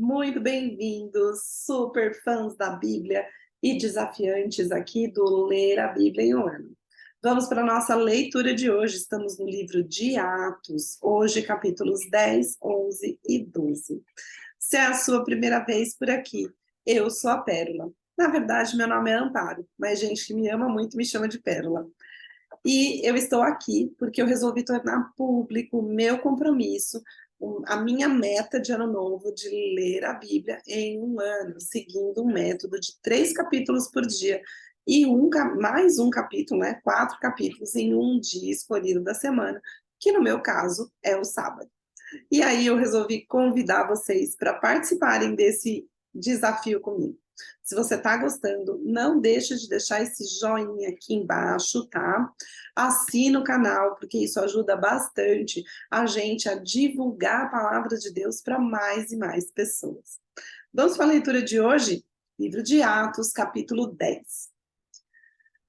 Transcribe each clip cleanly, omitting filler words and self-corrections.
Muito bem-vindos, super fãs da Bíblia e desafiantes aqui do Ler a Bíblia em um Ano. Vamos para a nossa leitura de hoje. Estamos no livro de Atos, hoje capítulos 10, 11 e 12. Se é a sua primeira vez por aqui, eu sou a Pérola. Na verdade, meu nome é Amparo, mas gente que me ama muito me chama de Pérola. E eu estou aqui porque eu resolvi tornar público o meu compromisso, a minha meta de ano novo de ler a Bíblia em um ano, seguindo um método de 3 capítulos por dia e mais um capítulo, né? 4 capítulos em um dia escolhido da semana, que no meu caso é o sábado. E aí eu resolvi convidar vocês para participarem desse desafio comigo. Se você está gostando, não deixe de deixar esse joinha aqui embaixo, tá? Assina o canal, porque isso ajuda bastante a gente a divulgar a palavra de Deus para mais e mais pessoas. Vamos para a leitura de hoje? Livro de Atos, capítulo 10.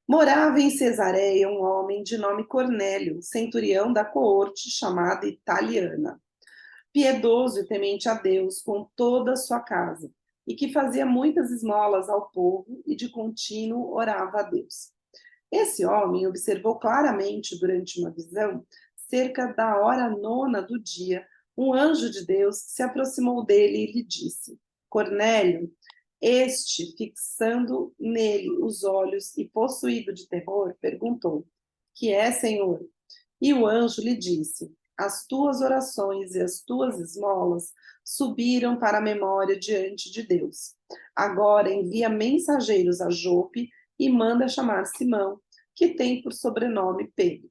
Morava em Cesareia um homem de nome Cornélio, centurião da coorte chamada Italiana, piedoso e temente a Deus com toda a sua casa, e que fazia muitas esmolas ao povo e de contínuo orava a Deus. Esse homem observou claramente durante uma visão, cerca da hora nona do dia, um anjo de Deus se aproximou dele e lhe disse: Cornélio. Este, fixando nele os olhos e possuído de terror, perguntou: Que é, Senhor? E o anjo lhe disse: As tuas orações e as tuas esmolas subiram para a memória diante de Deus. Agora envia mensageiros a Jope e manda chamar Simão, que tem por sobrenome Pedro.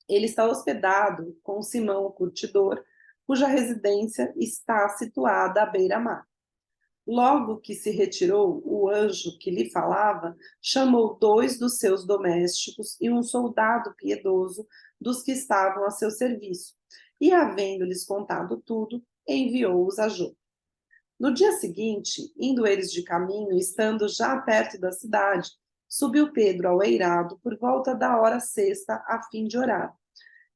Ele está hospedado com Simão, o curtidor, cuja residência está situada à beira-mar. Logo que se retirou, o anjo que lhe falava chamou 2 dos seus domésticos e um soldado piedoso dos que estavam a seu serviço, e, havendo-lhes contado tudo, enviou-os a Jope. No dia seguinte, indo eles de caminho, estando já perto da cidade, subiu Pedro ao eirado por volta da hora sexta, a fim de orar.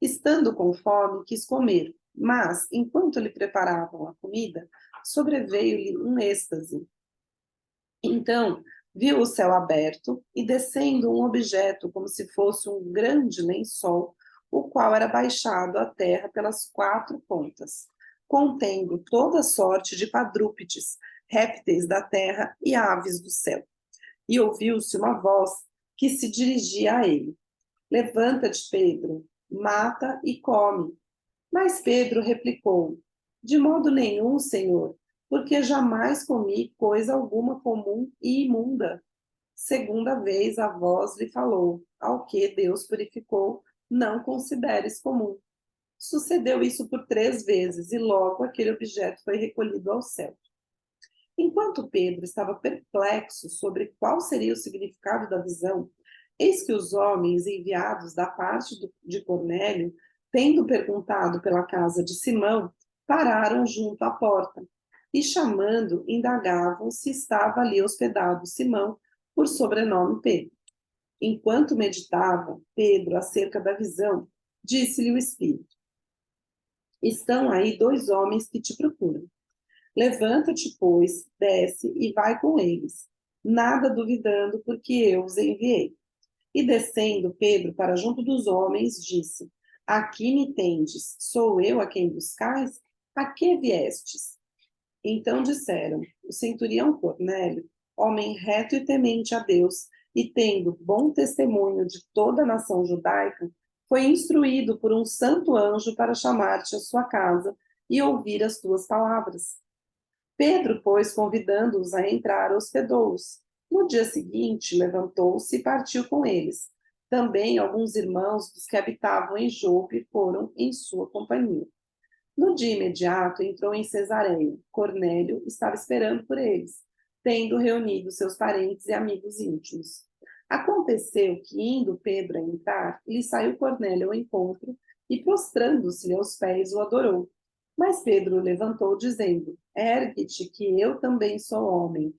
Estando com fome, quis comer, mas, enquanto lhe preparavam a comida, sobreveio-lhe um êxtase. Então, viu o céu aberto e descendo um objeto como se fosse um grande lençol, o qual era baixado à terra pelas 4 pontas, contendo toda sorte de quadrúpedes, répteis da terra e aves do céu. E ouviu-se uma voz que se dirigia a ele: Levanta-te, Pedro, mata e come. Mas Pedro replicou: De modo nenhum, Senhor, porque jamais comi coisa alguma comum e imunda. Segunda vez a voz lhe falou: Ao que Deus purificou, não consideres comum. Sucedeu isso por 3 vezes, e logo aquele objeto foi recolhido ao céu. Enquanto Pedro estava perplexo sobre qual seria o significado da visão, eis que os homens enviados da parte de Cornélio, tendo perguntado pela casa de Simão, pararam junto à porta e, chamando, indagavam se estava ali hospedado Simão, por sobrenome Pedro. Enquanto meditava Pedro acerca da visão, disse-lhe o Espírito: Estão aí 2 homens que te procuram. Levanta-te, pois, desce e vai com eles, nada duvidando, porque eu os enviei. E descendo Pedro para junto dos homens, disse: Aqui me tendes, sou eu a quem buscais? A que viestes? Então disseram: O centurião Cornélio, homem reto e temente a Deus, e tendo bom testemunho de toda a nação judaica, foi instruído por um santo anjo para chamar-te à sua casa e ouvir as tuas palavras. Pedro, pois, convidando-os a entrar, hospedou-os. No dia seguinte, levantou-se e partiu com eles. Também alguns irmãos dos que habitavam em Jope foram em sua companhia. No dia imediato, entrou em Cesareia. Cornélio estava esperando por eles, tendo reunido seus parentes e amigos íntimos. Aconteceu que, indo Pedro a entrar, lhe saiu Cornélio ao encontro e, prostrando-se aos pés, o adorou. Mas Pedro o levantou, dizendo: Ergue-te, que eu também sou homem.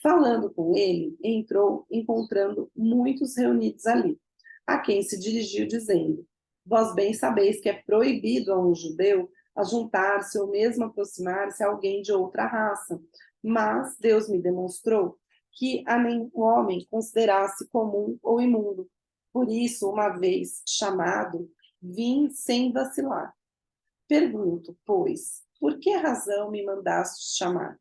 Falando com ele, entrou, encontrando muitos reunidos ali, a quem se dirigiu, dizendo: Vós bem sabeis que é proibido a um judeu a juntar-se ou mesmo aproximar-se a alguém de outra raça, mas Deus me demonstrou que a nenhum homem considerasse comum ou imundo. Por isso, uma vez chamado, vim sem vacilar. Pergunto, pois, por que razão me mandaste chamar?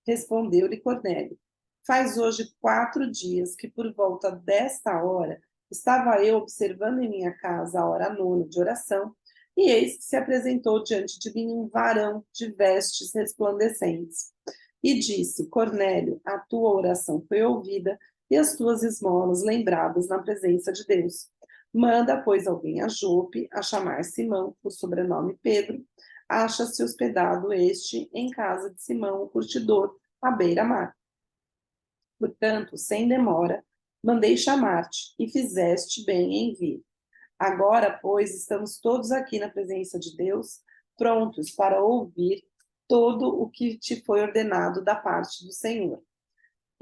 Respondeu-lhe Cornélio: faz hoje 4 dias que por volta desta hora estava eu observando em minha casa a hora nona de oração, e eis que se apresentou diante de mim um varão de vestes resplandecentes. E disse: Cornélio, a tua oração foi ouvida e as tuas esmolas lembradas na presença de Deus. Manda, pois, alguém a Jope, a chamar Simão, por sobrenome Pedro. Acha-se hospedado este em casa de Simão, o curtidor, à beira-mar. Portanto, sem demora, mandei chamar-te, e fizeste bem em vir. Agora, pois, estamos todos aqui na presença de Deus, prontos para ouvir todo o que te foi ordenado da parte do Senhor.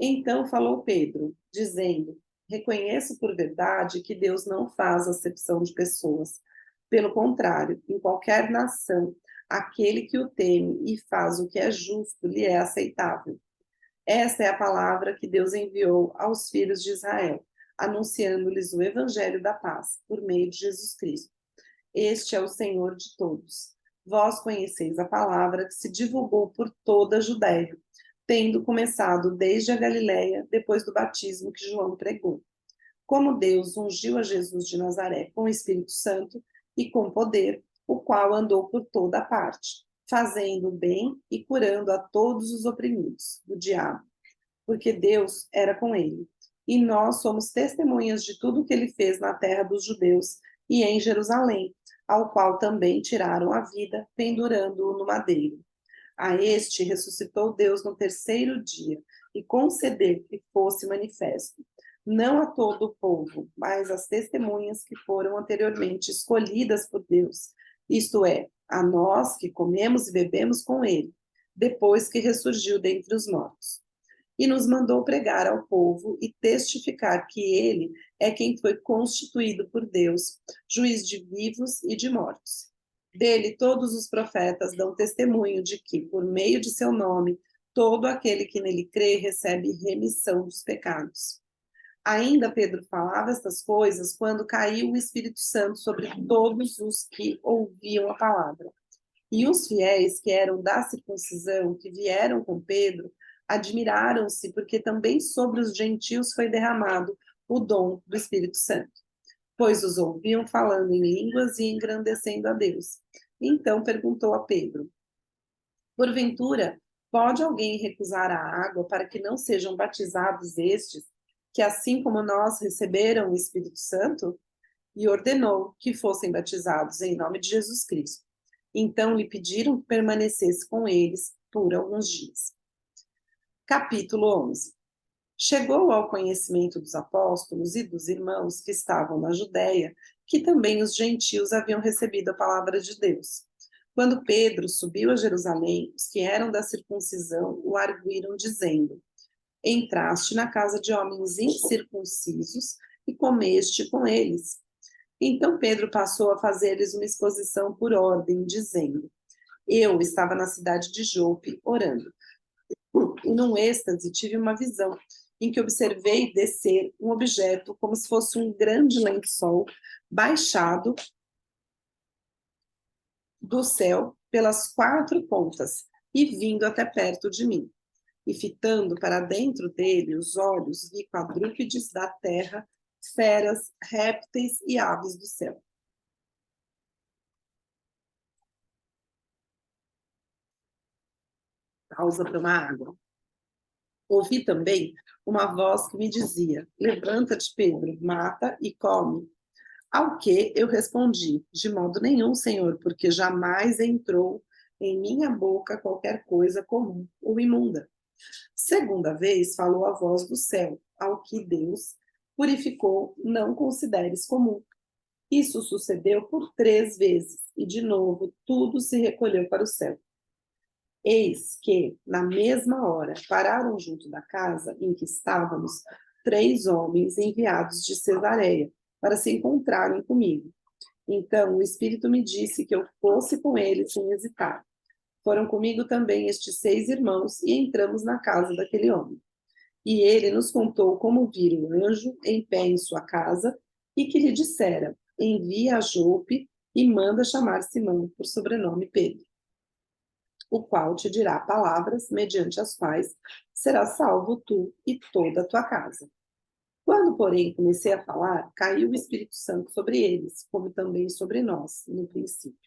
Então falou Pedro, dizendo: reconheço por verdade que Deus não faz acepção de pessoas. Pelo contrário, em qualquer nação, aquele que o teme e faz o que é justo lhe é aceitável. Esta é a palavra que Deus enviou aos filhos de Israel, anunciando-lhes o evangelho da paz, por meio de Jesus Cristo. Este é o Senhor de todos. Vós conheceis a palavra que se divulgou por toda a Judéia, tendo começado desde a Galiléia, depois do batismo que João pregou. Como Deus ungiu a Jesus de Nazaré com o Espírito Santo e com poder, o qual andou por toda a parte, fazendo o bem e curando a todos os oprimidos do diabo, porque Deus era com ele. E nós somos testemunhas de tudo o que ele fez na terra dos judeus e em Jerusalém, ao qual também tiraram a vida, pendurando-o no madeiro. A este ressuscitou Deus no terceiro dia e concedeu que fosse manifesto, não a todo o povo, mas às testemunhas que foram anteriormente escolhidas por Deus, isto é, a nós que comemos e bebemos com ele, depois que ressurgiu dentre os mortos. E nos mandou pregar ao povo e testificar que ele é quem foi constituído por Deus, juiz de vivos e de mortos. Dele todos os profetas dão testemunho de que, por meio de seu nome, todo aquele que nele crê recebe remissão dos pecados. Ainda Pedro falava estas coisas quando caiu o Espírito Santo sobre todos os que ouviam a palavra. E os fiéis que eram da circuncisão, que vieram com Pedro, admiraram-se, porque também sobre os gentios foi derramado o dom do Espírito Santo, pois os ouviam falando em línguas e engrandecendo a Deus. Então perguntou a Pedro: porventura, pode alguém recusar a água para que não sejam batizados estes, que assim como nós receberam o Espírito Santo? E ordenou que fossem batizados em nome de Jesus Cristo. Então lhe pediram que permanecesse com eles por alguns dias. Capítulo 11. Chegou ao conhecimento dos apóstolos e dos irmãos que estavam na Judéia, que também os gentios haviam recebido a palavra de Deus. Quando Pedro subiu a Jerusalém, os que eram da circuncisão o arguíram, dizendo: entraste na casa de homens incircuncisos e comeste com eles. Então Pedro passou a fazer-lhes uma exposição por ordem, dizendo: eu estava na cidade de Jope orando, e num êxtase tive uma visão, em que observei descer um objeto como se fosse um grande lençol baixado do céu pelas 4 pontas e vindo até perto de mim. E fitando para dentro dele os olhos, vi quadrúpedes da terra, feras, répteis e aves do céu. Pausa para uma água. Ouvi também uma voz que me dizia: levanta-te, Pedro, mata e come. Ao que eu respondi: de modo nenhum, Senhor, porque jamais entrou em minha boca qualquer coisa comum ou imunda. Segunda vez falou a voz do céu, ao que Deus purificou, não consideres comum. Isso sucedeu por 3 vezes, e de novo tudo se recolheu para o céu. Eis que, na mesma hora, pararam junto da casa em que estávamos 3 homens enviados de Cesareia para se encontrarem comigo. Então o Espírito me disse que eu fosse com ele sem hesitar. Foram comigo também estes 6 irmãos e entramos na casa daquele homem. E ele nos contou como vira um anjo em pé em sua casa e que lhe dissera: envia a Jope e manda chamar Simão, por sobrenome Pedro, o qual te dirá palavras mediante as quais serás salvo tu e toda a tua casa. Quando, porém, comecei a falar, caiu o Espírito Santo sobre eles, como também sobre nós, no princípio.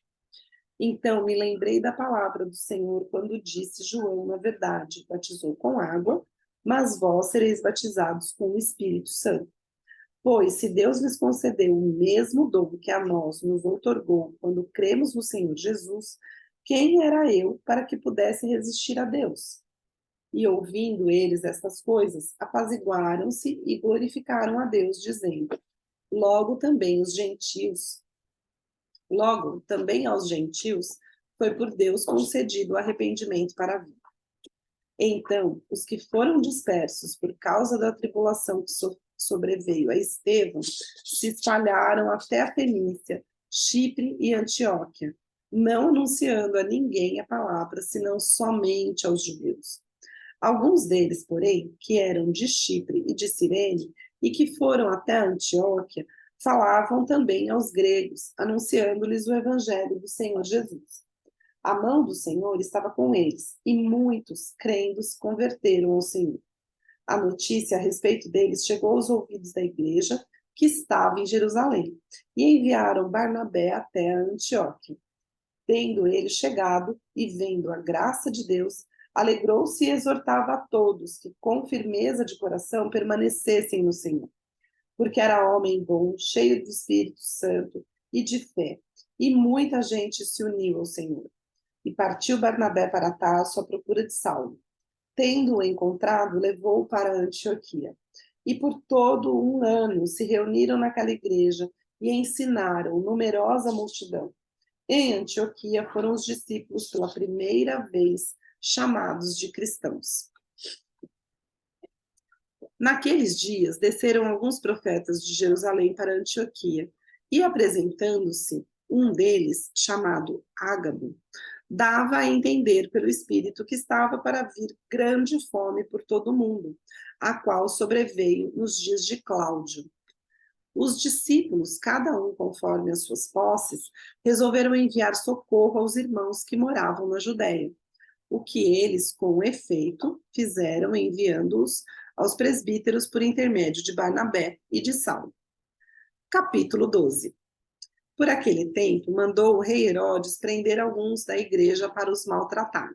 Então me lembrei da palavra do Senhor quando disse: João, na verdade, batizou com água, mas vós sereis batizados com o Espírito Santo. Pois se Deus lhes concedeu o mesmo dom que a nós nos outorgou quando cremos no Senhor Jesus, quem era eu para que pudesse resistir a Deus? E ouvindo eles estas coisas, apaziguaram-se e glorificaram a Deus, dizendo: Logo também os gentios Logo, também aos gentios foi por Deus concedido o arrependimento para a vida. Então, os que foram dispersos por causa da tribulação que sobreveio a Estevão se espalharam até a Fenícia, Chipre e Antioquia, não anunciando a ninguém a palavra, senão somente aos judeus. Alguns deles, porém, que eram de Chipre e de Cirene, e que foram até Antioquia, falavam também aos gregos, anunciando-lhes o evangelho do Senhor Jesus. A mão do Senhor estava com eles, e muitos, crendo, se converteram ao Senhor. A notícia a respeito deles chegou aos ouvidos da igreja, que estava em Jerusalém, e enviaram Barnabé até a Antioquia. Tendo ele chegado e vendo a graça de Deus, alegrou-se e exortava a todos que, com firmeza de coração, permanecessem no Senhor. Porque era homem bom, cheio do Espírito Santo e de fé, e muita gente se uniu ao Senhor. E partiu Barnabé para Tarso à procura de Saulo. Tendo-o encontrado, levou-o para Antioquia. E por todo um ano se reuniram naquela igreja e ensinaram numerosa multidão. Em Antioquia foram os discípulos pela primeira vez chamados de cristãos. Naqueles dias, desceram alguns profetas de Jerusalém para Antioquia, e apresentando-se, um deles, chamado Ágabo, dava a entender pelo Espírito que estava para vir grande fome por todo o mundo, a qual sobreveio nos dias de Cláudio. Os discípulos, cada um conforme as suas posses, resolveram enviar socorro aos irmãos que moravam na Judéia, o que eles, com efeito, fizeram enviando-os aos presbíteros por intermédio de Barnabé e de Saulo. Capítulo 12. Por aquele tempo, mandou o rei Herodes prender alguns da igreja para os maltratar.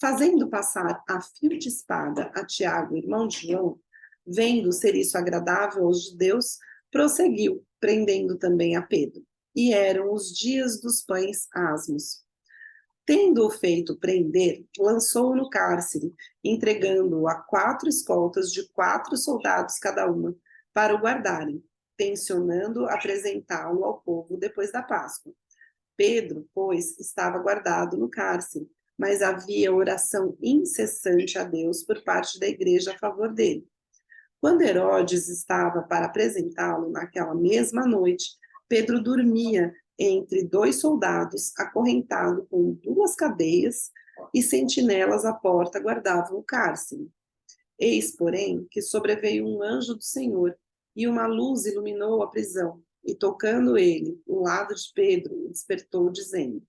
Fazendo passar a fio de espada a Tiago, irmão de João, vendo ser isso agradável aos judeus, prosseguiu, prendendo também a Pedro. E eram os dias dos pães asmos. Tendo-o feito prender, lançou-o no cárcere, entregando-o a 4 escoltas de 4 soldados cada uma, para o guardarem, tencionando apresentá-lo ao povo depois da Páscoa. Pedro, pois, estava guardado no cárcere, mas havia oração incessante a Deus por parte da igreja a favor dele. Quando Herodes estava para apresentá-lo naquela mesma noite, Pedro dormia entre 2 soldados, acorrentado com 2 cadeias, e sentinelas à porta guardavam o cárcere. Eis, porém, que sobreveio um anjo do Senhor, e uma luz iluminou a prisão, e tocando ele o lado de Pedro, o despertou, dizendo: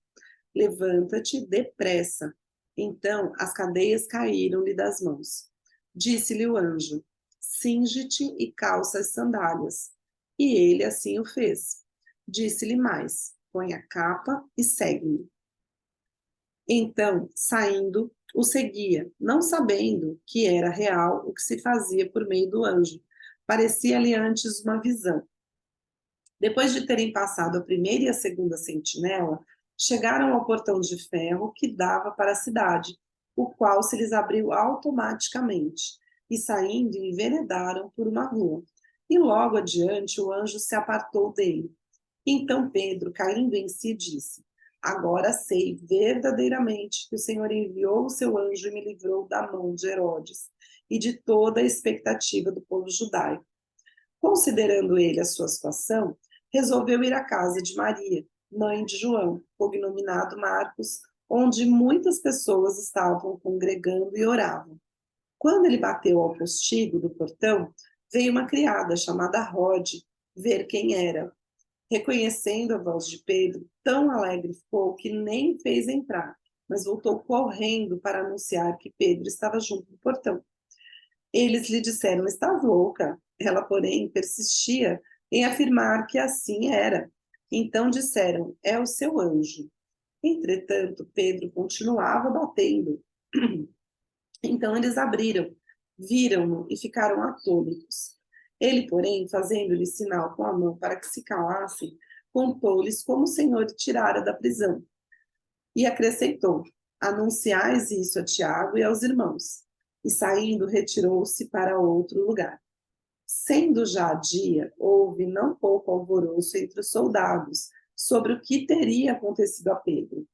Levanta-te depressa. Então as cadeias caíram-lhe das mãos. Disse-lhe o anjo: Cinge-te e calça as sandálias. E ele assim o fez. Disse-lhe mais: Põe a capa e segue-me. Então, saindo, o seguia, não sabendo que era real o que se fazia por meio do anjo. Parecia-lhe antes uma visão. Depois de terem passado a primeira e a segunda sentinela, chegaram ao portão de ferro que dava para a cidade, o qual se lhes abriu automaticamente, e saindo enveredaram por uma rua. E logo adiante o anjo se apartou dele. Então Pedro, caindo em si, disse: Agora sei verdadeiramente que o Senhor enviou o seu anjo e me livrou da mão de Herodes e de toda a expectativa do povo judaico. Considerando ele a sua situação, resolveu ir à casa de Maria, mãe de João, cognominado Marcos, onde muitas pessoas estavam congregando e oravam. Quando ele bateu ao postigo do portão, veio uma criada chamada Rode ver quem era. Reconhecendo a voz de Pedro, tão alegre ficou que nem fez entrar, mas voltou correndo para anunciar que Pedro estava junto do portão. Eles lhe disseram: "Estás louca?" Ela, porém, persistia em afirmar que assim era. Então disseram: "É o seu anjo." Entretanto, Pedro continuava batendo. Então eles abriram, viram-no e ficaram atônitos. Ele, porém, fazendo-lhe sinal com a mão para que se calassem, contou-lhes como o Senhor tirara da prisão. E acrescentou: "Anunciais isso a Tiago e aos irmãos." E saindo, retirou-se para outro lugar. Sendo já dia, houve não pouco alvoroço entre os soldados sobre o que teria acontecido a Pedro.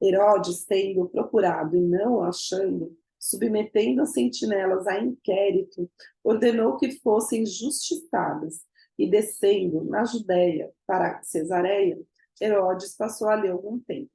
Herodes, tendo procurado e não o achando, submetendo as sentinelas a inquérito, ordenou que fossem justiçadas, e descendo na Judéia para Cesareia, Herodes passou ali algum tempo.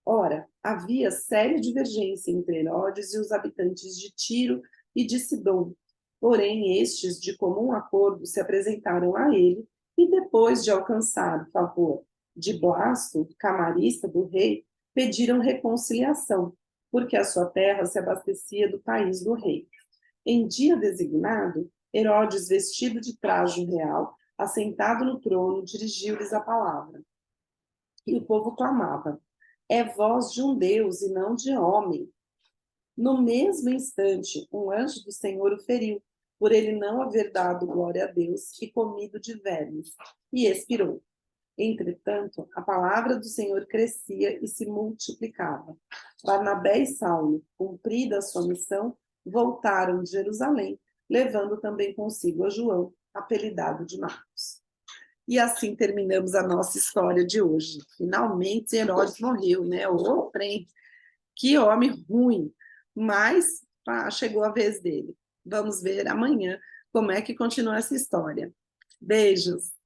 Ora, havia séria divergência entre Herodes e os habitantes de Tiro e de Sidom. Porém, estes, de comum acordo, se apresentaram a ele, e depois de alcançar o favor de Blasto, camarista do rei, pediram reconciliação, porque a sua terra se abastecia do país do rei. Em dia designado, Herodes, vestido de traje real, assentado no trono, dirigiu-lhes a palavra. E o povo clamava: "É voz de um Deus e não de homem." No mesmo instante, um anjo do Senhor o feriu, por ele não haver dado glória a Deus e comido de vermes, e expirou. Entretanto, a palavra do Senhor crescia e se multiplicava. Barnabé e Saulo, cumprida a sua missão, voltaram de Jerusalém, levando também consigo a João, apelidado de Marcos. E assim terminamos a nossa história de hoje. Finalmente Herodes morreu, né? Ô, trem, que homem ruim, mas chegou a vez dele. Vamos ver amanhã como é que continua essa história. Beijos!